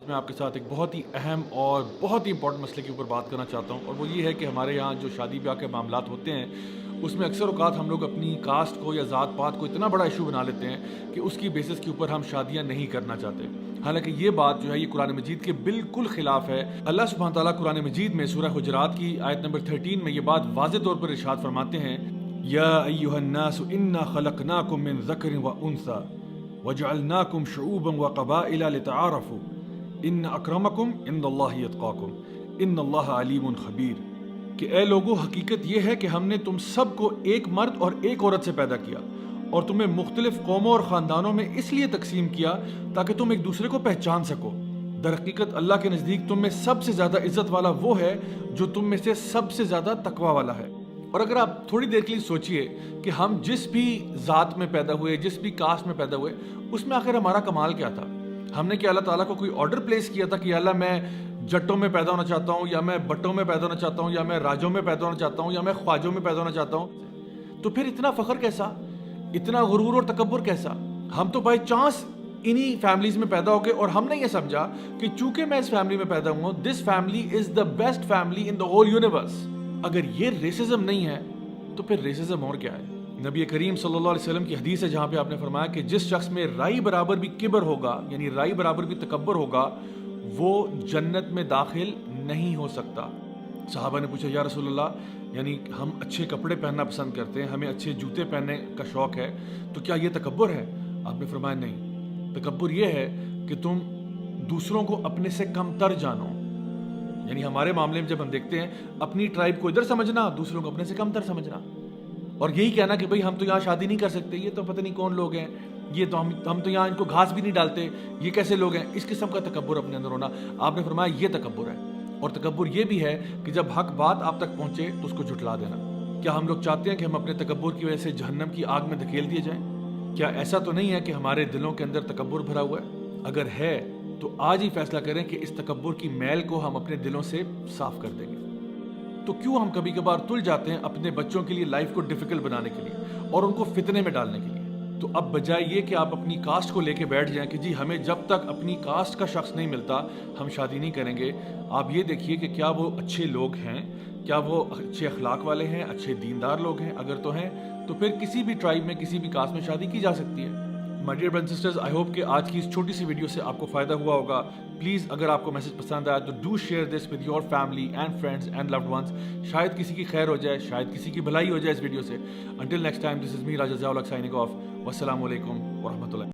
میں آپ کے ساتھ ایک بہت ہی اہم اور بہت ہی امپورٹنٹ مسئلے کے اوپر بات کرنا چاہتا ہوں، اور وہ یہ ہے کہ ہمارے یہاں جو شادی بیاہ کے معاملات ہوتے ہیں اس میں اکثر اوقات ہم لوگ اپنی کاسٹ کو یا ذات پات کو اتنا بڑا ایشو بنا لیتے ہیں کہ اس کی بیسس کے اوپر ہم شادیاں نہیں کرنا چاہتے. حالانکہ یہ بات جو ہے یہ قرآن مجید کے بالکل خلاف ہے. اللہ سبحانہ تعالیٰ قرآن مجید میں سورہ حجرات کی آیت نمبر 13 میں یہ بات واضح طور پر ارشاد فرماتے ہیں، یا ایھا الناس انا خلقناکم من ذکر و انثی وجعلناکم شعوبا وقبائل لتعارفوا ان اکرمکم عند اللہ اتقاکم ان اللہ علیم خبیر. کہ اے لوگو، حقیقت یہ ہے کہ ہم نے تم سب کو ایک مرد اور ایک عورت سے پیدا کیا اور تمہیں مختلف قوموں اور خاندانوں میں اس لیے تقسیم کیا تاکہ تم ایک دوسرے کو پہچان سکو. در حقیقت اللہ کے نزدیک تم میں سب سے زیادہ عزت والا وہ ہے جو تم میں سے سب سے زیادہ تقوی والا ہے. اور اگر آپ تھوڑی دیر کے لیے سوچئے کہ ہم جس بھی ذات میں پیدا ہوئے، جس بھی کاسٹ میں پیدا ہوئے، اس میں آخر ہمارا کمال کیا تھا؟ ہم نے کیا اللہ تعالیٰ کو کوئی آرڈر پلیس کیا تھا کہ اللہ میں جٹوں میں پیدا ہونا چاہتا ہوں، یا میں بٹوں میں پیدا ہونا چاہتا ہوں، یا میں راجوں میں پیدا ہونا چاہتا ہوں، یا میں خواجوں میں پیدا ہونا چاہتا ہوں؟ تو پھر اتنا فخر کیسا، اتنا غرور اور تکبر کیسا؟ ہم تو بائی چانس انہی فیملیز میں پیدا ہو گئے اور ہم نے یہ سمجھا کہ چونکہ میں اس فیملی میں پیدا ہوں، this family is the best family in the whole universe. اگر یہ ریسزم نہیں ہے تو پھر ریسزم اور کیا ہے؟ نبی کریم صلی اللہ علیہ وسلم کی حدیث ہے جہاں پہ آپ نے فرمایا کہ جس شخص میں رائی برابر بھی کبر ہوگا، یعنی رائی برابر بھی تکبر ہوگا، وہ جنت میں داخل نہیں ہو سکتا. صحابہ نے پوچھا یا رسول اللہ، یعنی ہم اچھے کپڑے پہننا پسند کرتے ہیں، ہمیں اچھے جوتے پہننے کا شوق ہے، تو کیا یہ تکبر ہے؟ آپ نے فرمایا نہیں، تکبر یہ ہے کہ تم دوسروں کو اپنے سے کم تر جانو. یعنی ہمارے معاملے میں جب ہم دیکھتے ہیں اپنی ٹرائب کو ادھر سمجھنا، دوسروں کو اپنے سے کم تر سمجھنا، اور یہی کہنا کہ بھئی ہم تو یہاں شادی نہیں کر سکتے، یہ تو پتہ نہیں کون لوگ ہیں، یہ تو ہم تو یہاں ان کو گھاس بھی نہیں ڈالتے، یہ کیسے لوگ ہیں؟ اس قسم کا تکبر اپنے اندر ہونا. آپ نے فرمایا یہ تکبر ہے. اور تکبر یہ بھی ہے کہ جب حق بات آپ تک پہنچے تو اس کو جھٹلا دینا. کیا ہم لوگ چاہتے ہیں کہ ہم اپنے تکبر کی وجہ سے جہنم کی آگ میں دھکیل دیے جائیں؟ کیا ایسا تو نہیں ہے کہ ہمارے دلوں کے اندر تکبر بھرا ہوا ہے؟ اگر ہے تو آج ہی فیصلہ کریں کہ اس تکبر کی میل کو ہم اپنے دلوں سے صاف کر دیں گے. تو کیوں ہم کبھی کبھار تل جاتے ہیں اپنے بچوں کے لیے لائف کو ڈیفیکلٹ بنانے کے لیے اور ان کو فتنے میں ڈالنے کے لیے؟ تو اب بجائے یہ کہ آپ اپنی کاسٹ کو لے کے بیٹھ جائیں کہ جی ہمیں جب تک اپنی کاسٹ کا شخص نہیں ملتا ہم شادی نہیں کریں گے، آپ یہ دیکھیے کہ کیا وہ اچھے لوگ ہیں، کیا وہ اچھے اخلاق والے ہیں، اچھے دیندار لوگ ہیں. اگر تو ہیں تو پھر کسی بھی ٹرائب میں، کسی بھی کاسٹ میں شادی کی جا سکتی ہے. My dear brothers and sisters, I hope کہ آج کی اس چھوٹی سی ویڈیو سے آپ کو فائدہ ہوا ہوگا. پلیز اگر آپ کو میسج پسند آیا تو do share this with your family and friends and loved ones. شاید کسی کی خیر ہو جائے، شاید کسی کی بھلائی ہو جائے اس ویڈیو سے. انٹل نیکسٹ ٹائم، دس از می راجہ ضیاء الحق سائننگ آف. والسلام علیکم ورحمۃ اللہ.